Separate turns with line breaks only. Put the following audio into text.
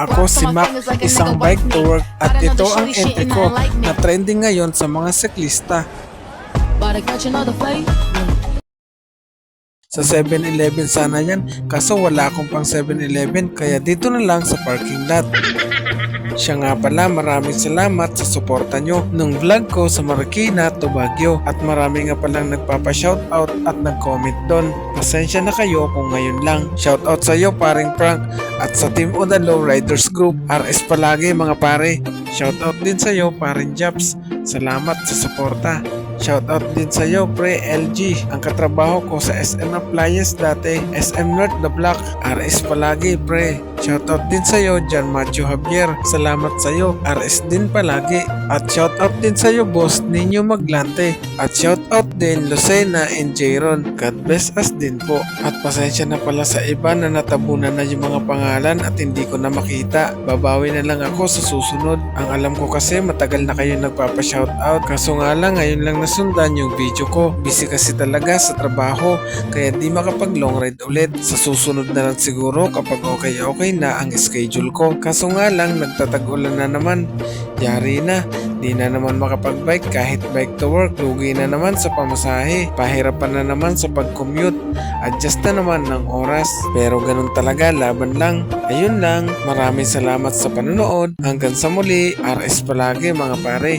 Ako si Mac, isang bike to work at ito ang entry ko na trending ngayon sa mga siklista. Sa 7-Eleven sana yan, kaso wala akong pang 7-Eleven kaya dito na lang sa parking lot. Siya nga pala, maraming salamat sa suporta nyo nung vlog ko sa Marikina to Baguio at marami nga palang nagpapa-shoutout at nag-comment doon. Pasensya na kayo kung ngayon lang. Shoutout sa iyo paring Frank at sa Team Odalo Riders Group. RS palagi mga pare. Shoutout din sa iyo paring Japs. Salamat sa suporta. Shoutout din sa iyo pre LG, ang katrabaho ko sa SM Appliance dati, SM North The Block. RS palagi pre. Shoutout din sa iyo John Macho Javier. Salamat sa iyo, RS din palagi. At shoutout din sa iyo boss Ninyo Maglante. At shoutout din Lucena and Jayron. God bless us din po. At pasensya na pala sa iba na natabunan na yung mga pangalan at hindi ko na makita. Babawi na lang ako sa susunod. Ang alam ko kasi matagal na kayo nagpapa-shoutout. Kaso nga lang ngayon lang nasundan yung video ko. Busy kasi talaga sa trabaho kaya di makapag long ride ulit. Sa susunod na lang siguro kapag okay na ang schedule ko. Kaso nga lang nagtatag-ulan na naman. Yari na, di na naman makapag-bike kahit bike to work. Lugi na naman sa pamasahe. Pahirapan na naman sa pag-commute. Adjust na naman ng oras. Pero ganun talaga, laban lang. Ayun lang, maraming salamat sa panonood. Hanggang sa muli, RS palagi mga pare.